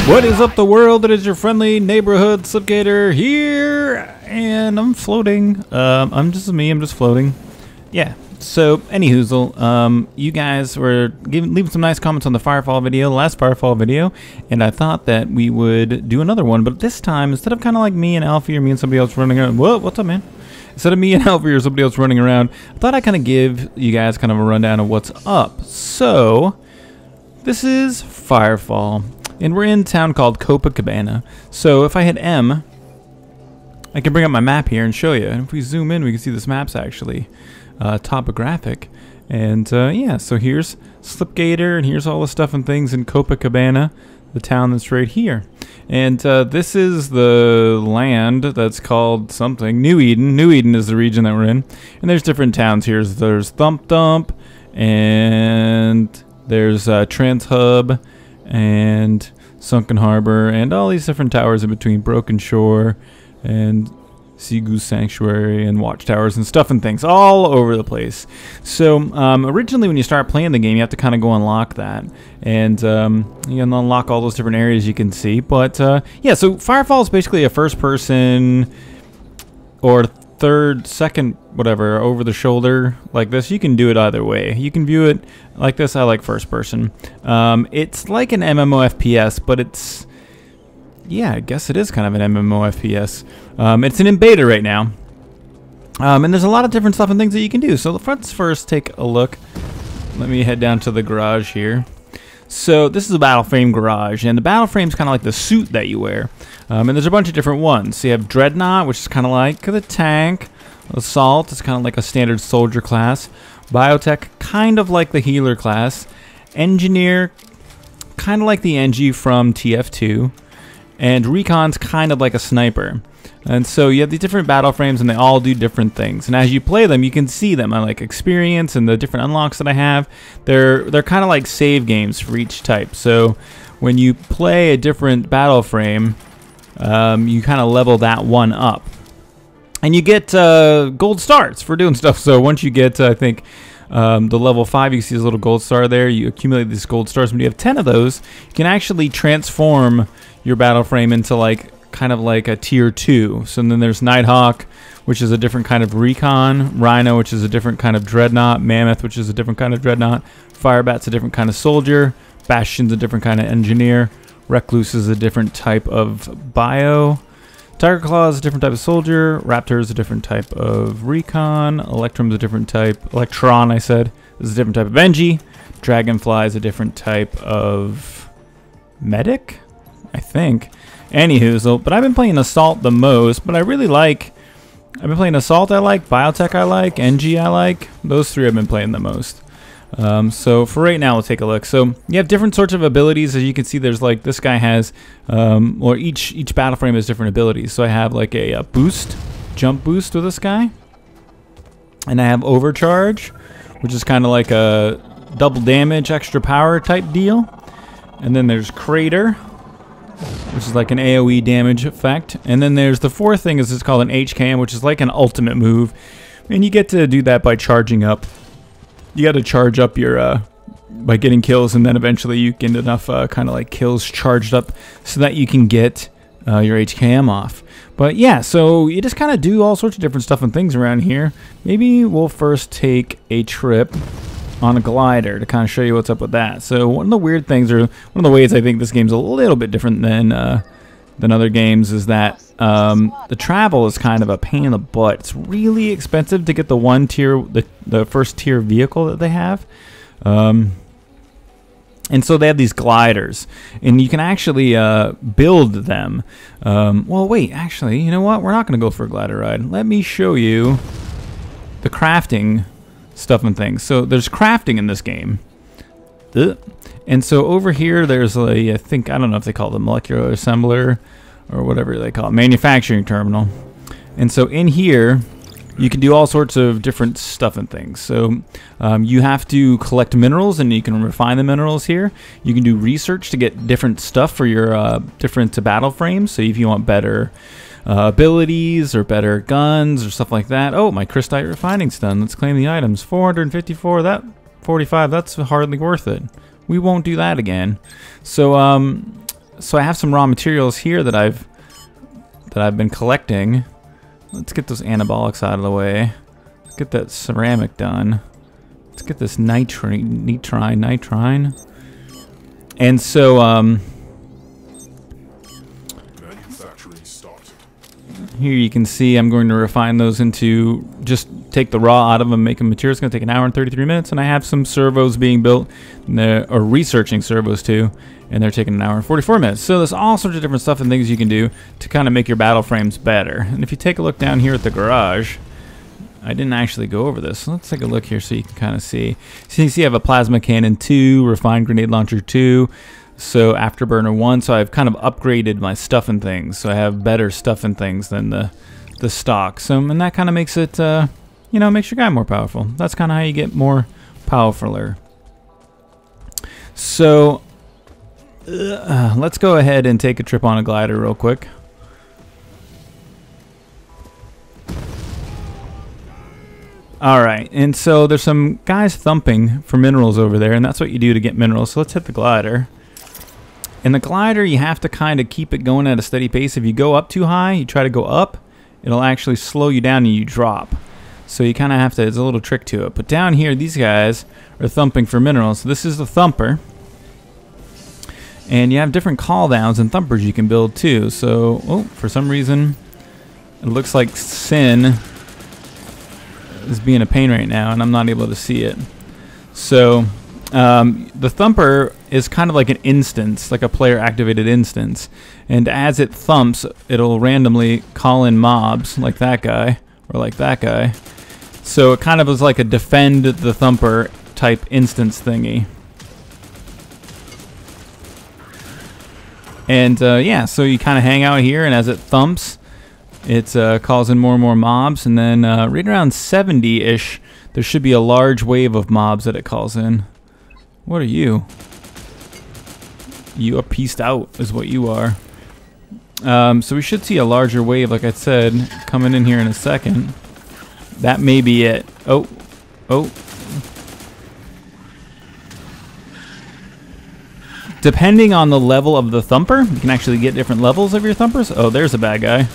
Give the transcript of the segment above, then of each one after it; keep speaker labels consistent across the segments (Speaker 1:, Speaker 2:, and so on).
Speaker 1: What is up, the world? It is your friendly neighborhood Slipgator here, and I'm floating. I'm just floating. Yeah. So, anyhoozle, you guys were leaving some nice comments on the Firefall video, the last Firefall video, and I thought that we would do another one, but this time, instead of kind of like me and Alfie or me and somebody else running around, what's up, man? Instead of me and Alfie or somebody else running around, I thought I'd kind of give you guys kind of a rundown of what's up. So, this is Firefall. And we're in a town called Copacabana. So if I hit M, I can bring up my map here and show you. And if we zoom in, we can see this map's actually topographic. And yeah, so here's Slipgator, and here's all the stuff and things in Copacabana, the town that's right here. And this is the land that's called something, New Eden. New Eden is the region that we're in. And there's different towns here. There's Thump Dump, and there's Trans Hub, and Sunken Harbor, and all these different towers in between, Broken Shore, and Sea Goose Sanctuary, and watchtowers and stuff and things all over the place. So originally when you start playing the game, you have to kind of go unlock that, and you can unlock all those different areas you can see. But yeah, so Firefall is basically a first-person or second, whatever, over the shoulder like this. You can do it either way. You can view it like this. I like first person. It's like an MMO FPS, but it's, yeah, I guess it is kind of an MMO FPS. It's in beta right now. And there's a lot of different stuff and things that you can do. So let's first take a look. Let me head down to the garage here. So this is a battle frame garage, and the battle frame is kind of like the suit that you wear. And there's a bunch of different ones. So you have Dreadnought, which is kind of like the tank. Assault is kind of like a standard soldier class. Biotech, kind of like the healer class. Engineer, kind of like the Engie from TF2. And Recon's kind of like a sniper. And so you have these different battle frames, and they all do different things. And as you play them, you can see them. I like experience and the different unlocks that I have. They're kind of like save games for each type. So when you play a different battle frame, you kind of level that one up. And you get gold stars for doing stuff. So once you get, I think, the level 5, you can see this little gold star there. You accumulate these gold stars. When you have 10 of those, you can actually transform your battle frame into like kind of like a tier 2. So then there's Nighthawk, which is a different kind of recon, Rhino, which is a different kind of dreadnought, Mammoth, which is a different kind of dreadnought, Firebat's a different kind of soldier, Bastion's a different kind of engineer, Recluse is a different type of bio, Tiger Claw is a different type of soldier, Raptor is a different type of recon, Electrum's a different type, Electron I said, is a different type of Engie, Dragonfly is a different type of medic, I think. Anyhoozle, but I've been playing Assault the most, but I really like, I've been playing Assault I like, Biotech I like, Engie I like, those three I've been playing the most. So for right now, we'll take a look. So you have different sorts of abilities. As you can see, there's like, this guy has, or each battle frame has different abilities. So I have like a boost, jump boost with this guy. And I have overcharge, which is kind of like a double damage, extra power type deal. And then there's crater, which is like an AoE damage effect. And then there's the fourth thing, is it's called an HKM, which is like an ultimate move. And you get to do that by charging up. You got to charge up your, by getting kills, and then eventually you get enough kind of like kills charged up so that you can get your HKM off. But yeah, so you just kind of do all sorts of different stuff and things around here. Maybe we'll first take a trip on a glider to kind of show you what's up with that. So one of the weird things, or one of the ways I think this game's a little bit different than other games, is that the travel is kind of a pain in the butt. It's really expensive to get the one tier, the first tier vehicle that they have. And so they have these gliders, and you can actually build them. Well, wait, actually, you know what? We're not going to go for a glider ride. Let me show you the crafting stuff and things. So there's crafting in this game. And so over here, there's a, I don't know if they call it the molecular assembler or whatever they call it, manufacturing terminal. And so in here, you can do all sorts of different stuff and things. So you have to collect minerals, and you can refine the minerals here. You can do research to get different stuff for your different battle frames. So if you want better abilities or better guns or stuff like that. Oh, my crystite refining's done. Let's claim the items. 454, that 45, that's hardly worth it. We won't do that again. So So I have some raw materials here that I've been collecting. Let's get those anabolics out of the way. Let's get that ceramic done. Let's get this nitrine. And so here you can see I'm going to refine those into, just take the raw out of them, make them material. It's going to take 1 hour and 33 minutes, and I have some servos being built, or researching servos too, and they're taking 1 hour and 44 minutes. So there's all sorts of different stuff and things you can do to kind of make your battle frames better. And if you take a look down here at the garage, I didn't actually go over this. So let's take a look here so you can kind of see. So you can see I have a plasma cannon 2, refined grenade launcher 2, so afterburner 1. So I've kind of upgraded my stuff and things. So I have better stuff and things than the stock. So, and that kind of makes it, you know, makes your guy more powerful. That's kind of how you get more powerfuler. So let's go ahead and take a trip on a glider real quick. Alright, and so there's some guys thumping for minerals over there, and that's what you do to get minerals. So let's hit the glider. In the glider, you have to kind of keep it going at a steady pace. If you go up too high, you try to go up, it'll actually slow you down and you drop. So you kind of have to, there's a little trick to it. But down here, these guys are thumping for minerals. So this is the thumper. And you have different call downs and thumpers you can build too. So, oh, for some reason, it looks like Sin is being a pain right now, and I'm not able to see it. So the thumper is kind of like an instance, like a player activated instance, and as it thumps, it'll randomly call in mobs like that guy or like that guy. So it kind of is like a defend the thumper type instance thingy. And yeah, so you kind of hang out here, and as it thumps, it calls in more and more mobs, and then right around 70-ish, there should be a large wave of mobs that it calls in. What are you? You are pieced out, is what you are. So we should see a larger wave, like I said, coming in here in a second. That may be it. Oh, oh. Depending on the level of the thumper, you can actually get different levels of your thumpers. Oh, there's a bad guy.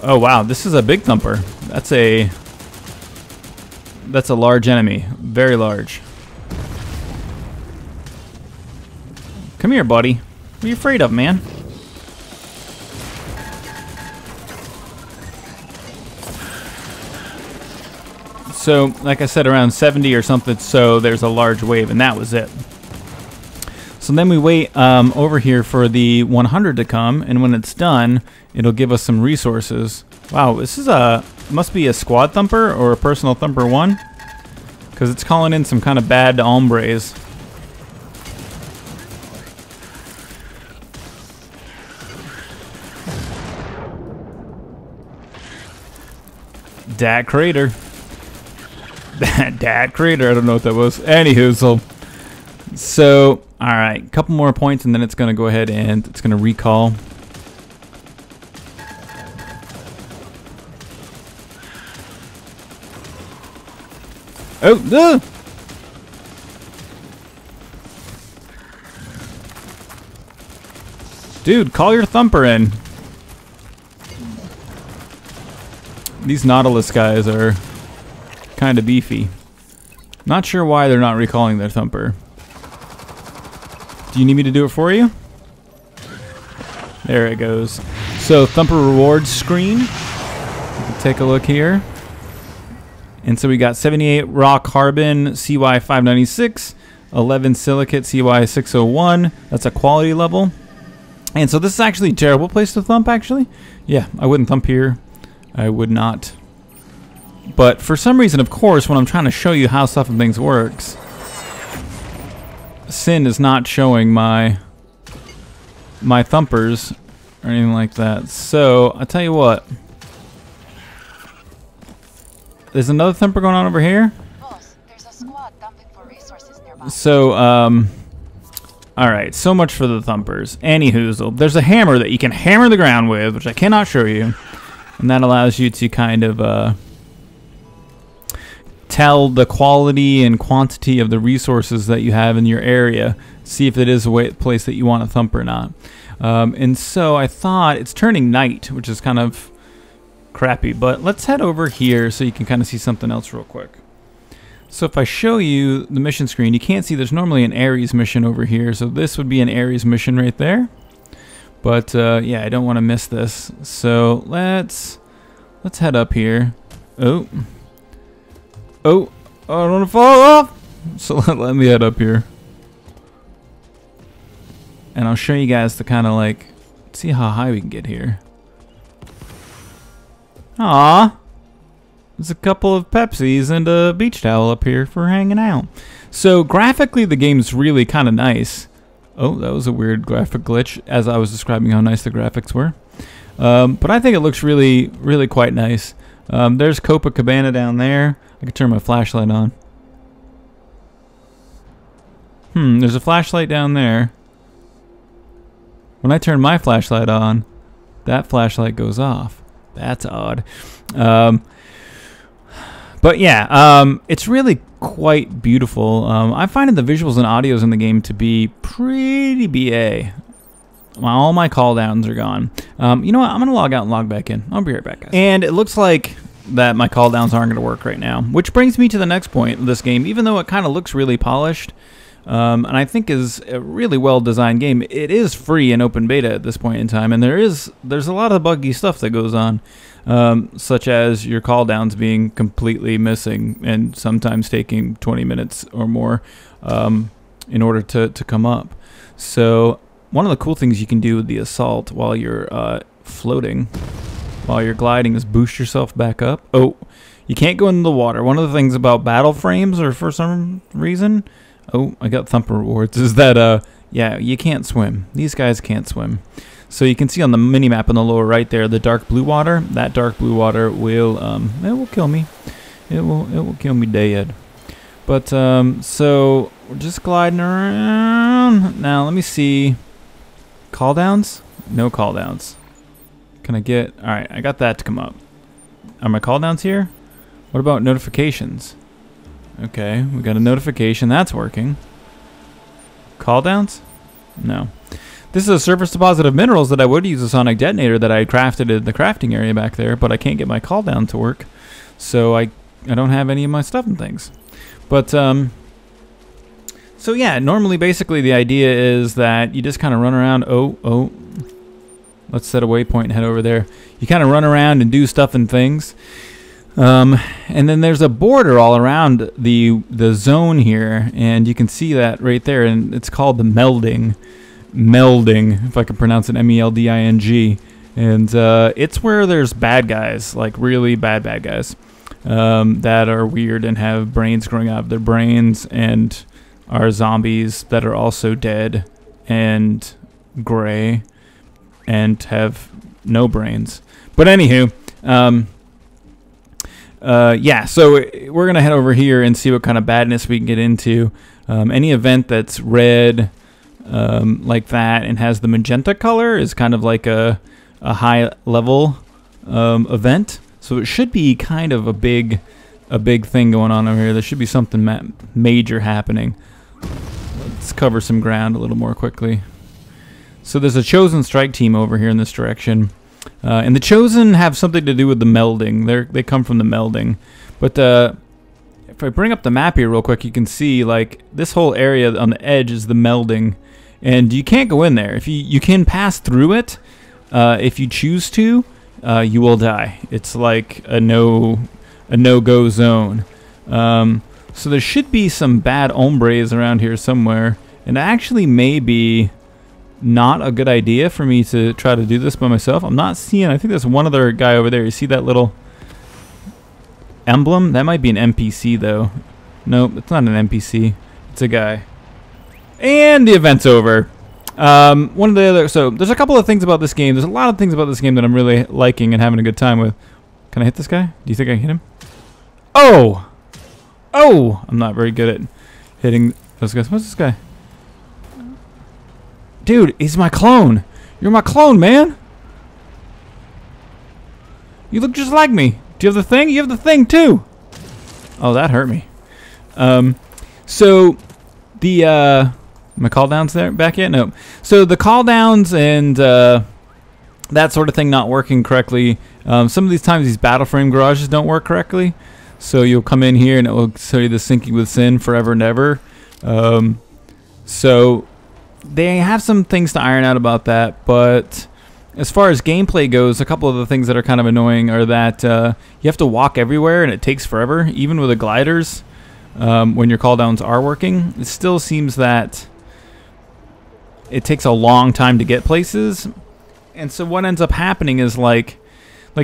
Speaker 1: Oh wow, this is a big thumper. That's a large enemy, very large. Come here, buddy. What are you afraid of, man? So, like I said, around 70 or something, so there's a large wave, and that was it. So then we wait over here for the 100 to come, and when it's done, it'll give us some resources. Wow, this is must be a squad thumper or a personal thumper 1, because it's calling in some kind of bad hombres. Dat Crater. Dat Crater, I don't know what that was. Anywho, so alright, a couple more points and then it's going to go ahead and it's going to recall. Oh, dude, call your thumper in. These Nautilus guys are kind of beefy. Not sure why they're not recalling their thumper. Do you need me to do it for you? There it goes. So thumper rewards screen. You can take a look here. And so we got 78 raw carbon CY596, 11 silicate CY601. That's a quality level. And so this is actually a terrible place to thump, actually. Yeah, I wouldn't thump here. I would not. But for some reason, of course, when I'm trying to show you how stuff and things works, Sin is not showing my thumpers or anything like that. So I'll tell you what. There's another thumper going on over here.
Speaker 2: Boss, there's a squad dumping for resources nearby.
Speaker 1: So alright, so much for the thumpers. Anyhoozle, there's a hammer that you can hammer the ground with, which I cannot show you. And that allows you to kind of tell the quality and quantity of the resources that you have in your area. See if it is a place that you want to thump or not. And so I thought it's turning night, which is kind of crappy. But let's head over here so you can kind of see something else real quick. So if I show you the mission screen, you can't see there's normally an Ares mission over here. So this would be an Ares mission right there. But yeah, I don't want to miss this. So let's head up here. Oh, I don't want to fall off. So let me head up here. And I'll show you guys the kind of like, see how high we can get here. Aww. There's a couple of Pepsis and a beach towel up here for hanging out. So graphically the game's really kind of nice. Oh, that was a weird graphic glitch as I was describing how nice the graphics were. But I think it looks really, really quite nice. There's Copacabana down there. I can turn my flashlight on. There's a flashlight down there. When I turn my flashlight on, that flashlight goes off. That's odd. But yeah, it's really quite beautiful. I find the visuals and audios in the game to be pretty BA. All my call downs are gone. You know what? I'm going to log out and log back in. I'll be right back, guys. And it looks like that my call downs aren't going to work right now. Which brings me to the next point of this game. Even though it kind of looks really polished, and I think is a really well-designed game, it is free and open beta at this point in time. And there's a lot of buggy stuff that goes on. Such as your call downs being completely missing and sometimes taking 20 minutes or more in order to come up. So one of the cool things you can do with the assault while you're floating, while you're gliding, is boost yourself back up. Oh, you can't go into the water. One of the things about battle frames, or for some reason, oh, I got thumper rewards, is that yeah, you can't swim. These guys can't swim. So you can see on the mini-map in the lower right there, the dark blue water. That dark blue water will, it will kill me. It will kill me dead. But, so, we're just gliding around. Now, let me see. Call downs? No call downs. Can I get, alright, I got that to come up. Are my call downs here? What about notifications? Okay, we got a notification. That's working. Call downs? No. This is a surface deposit of minerals that I would use a sonic detonator that I crafted in the crafting area back there, but I can't get my call down to work, so I don't have any of my stuff and things. But so yeah, normally basically the idea is that you just kind of run around. Oh, let's set a waypoint and head over there. You kind of run around and do stuff and things, and then there's a border all around the zone here, and you can see that right there, and it's called the melding, if I can pronounce it, M-E-L-D-I-N-G. And it's where there's bad guys, like really bad guys, that are weird and have brains growing out of their brains, and are zombies that are also dead and gray and have no brains. But anywho, yeah, so we're going to head over here and see what kind of badness we can get into. Any event that's red, like that, and has the magenta color is kind of like a high level event, so it should be kind of a big thing going on over here. There should be something major happening. Let's cover some ground a little more quickly. So there's a chosen strike team over here in this direction, and the chosen have something to do with the melding. They come from the melding, but if I bring up the map here real quick, you can see like this whole area on the edge is the melding. And you can't go in there. If you can pass through it, if you choose to, you will die. It's like a no-go zone. So there should be some bad hombres around here somewhere. And it actually may be not a good idea for me to try to do this by myself. I'm not seeing, I think there's one other guy over there. You see that little emblem? That might be an NPC though. Nope, it's not an NPC. It's a guy. And the event's over. One of the other, so there's a couple of things about this game. There's a lot of things about this game that I'm really liking and having a good time with. Can I hit this guy? Do you think I can hit him? Oh! Oh! I'm not very good at hitting those guys. What's this guy? Dude, he's my clone. You're my clone, man. You look just like me. Do you have the thing? You have the thing too. Oh, that hurt me. So the my call downs there back yet? No. So the call downs and that sort of thing not working correctly. Some of these times these battle frame garages don't work correctly. So you'll come in here and it will show you the Sinking with Sin forever and ever. So they have some things to iron out about that, but as far as gameplay goes, a couple of the things that are kind of annoying are that you have to walk everywhere and it takes forever, even with the gliders. When your call downs are working, it still seems that it takes a long time to get places. And so what ends up happening is like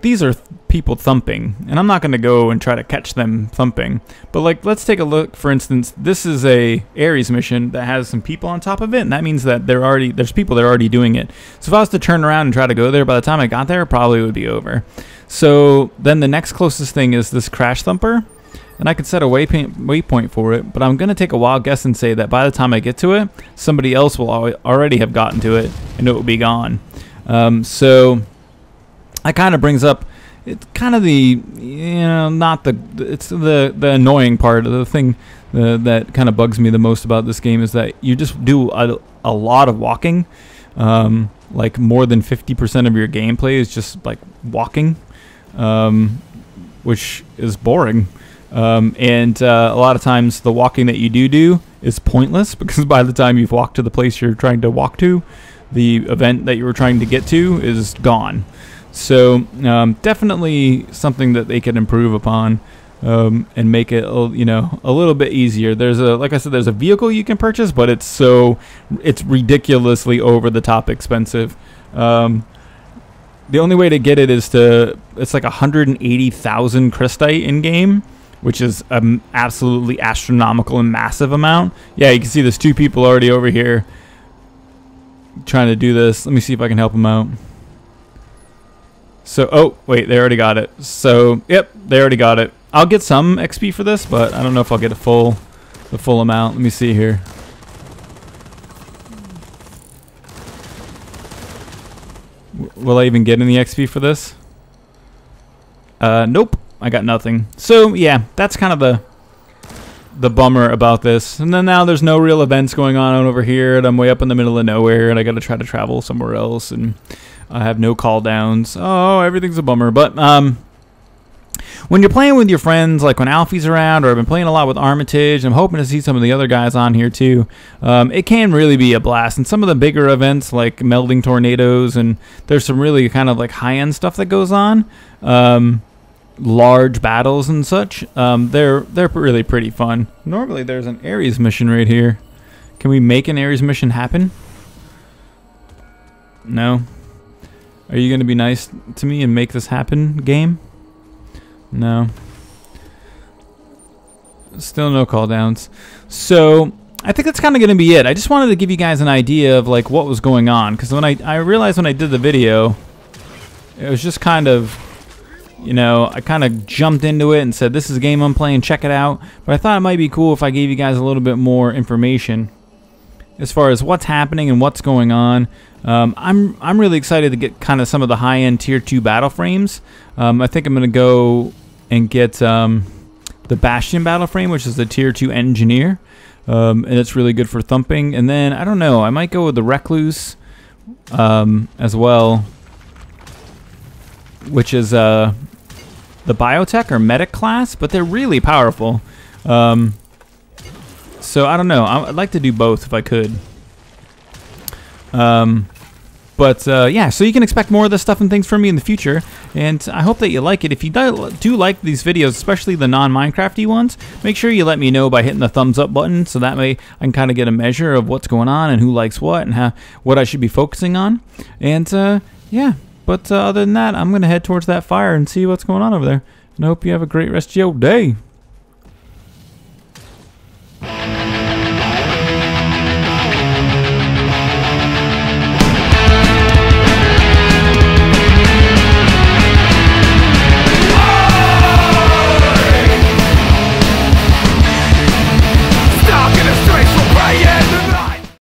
Speaker 1: these are people thumping, and I'm not going to go and try to catch them thumping, but like let's take a look. For instance, this is a Ares mission that has some people on top of it, and that means that there's people that are already doing it. So if I was to turn around and try to go there, by the time I got there, it probably would be over. So then the next closest thing is this crash thumper, and I could set a waypoint for it, but I'm going to take a wild guess and say that by the time I get to it, somebody else will already have gotten to it, and it will be gone. So that kind of brings up, it's kind of the, it's the annoying part of the thing that kind of bugs me the most about this game is that you just do a lot of walking. Like more than 50% of your gameplay is just like walking, which is boring. And a lot of times the walking that you do is pointless because by the time you've walked to the place you're trying to walk to, the event that you were trying to get to is gone. So definitely something that they could improve upon and make it a little bit easier. Like I said, there's a vehicle you can purchase, but it's ridiculously over the top expensive. The only way to get it is it's like 180,000 Christite in game, which is an absolutely astronomical and massive amount. Yeah, you can see there's two people already over here trying to do this. Let me see if I can help them out. So, oh, wait, they already got it. So, yep, they already got it. I'll get some XP for this, but I don't know if I'll get the full amount. Let me see here. Will I even get any XP for this? Nope, I got nothing. So, yeah, that's kind of the bummer about this. And then now there's no real events going on over here, and I'm way up in the middle of nowhere, and I got to try to travel somewhere else, and I have no call downs. Oh, everything's a bummer. But when you're playing with your friends, like when Alfie's around, or I've been playing a lot with Armitage, I'm hoping to see some of the other guys on here too. It can really be a blast. And some of the bigger events, like melding tornadoes, and there's some really kind of like high-end stuff that goes on. Large battles and such. They're really pretty fun. Normally, there's an Ares mission right here. Can we make an Ares mission happen? No. Are you going to be nice to me and make this happen, game? No. Still no call downs. So, I think that's kind of going to be it. I just wanted to give you guys an idea of like what was going on. Because when I realized when I did the video, it was just kind of, I kind of jumped into it and said, this is a game I'm playing, check it out. But I thought it might be cool if I gave you guys a little bit more information as far as what's happening and what's going on. I'm really excited to get kind of some of the high-end Tier 2 battle frames. I think I'm going to go and get the Bastion battle frame, which is the Tier 2 Engineer. And it's really good for thumping. And then, I don't know, I might go with the Recluse as well, which is the Biotech or Medic class, but they're really powerful. So, I don't know. I'd like to do both if I could. Yeah, so you can expect more of this stuff and things from me in the future, and I hope that you like it. If you do like these videos, especially the non-Minecrafty ones, make sure you let me know by hitting the thumbs up button, so that way I can kind of get a measure of what's going on and who likes what and what I should be focusing on. And yeah, but other than that, I'm going to head towards that fire and see what's going on over there. And I hope you have a great rest of your day.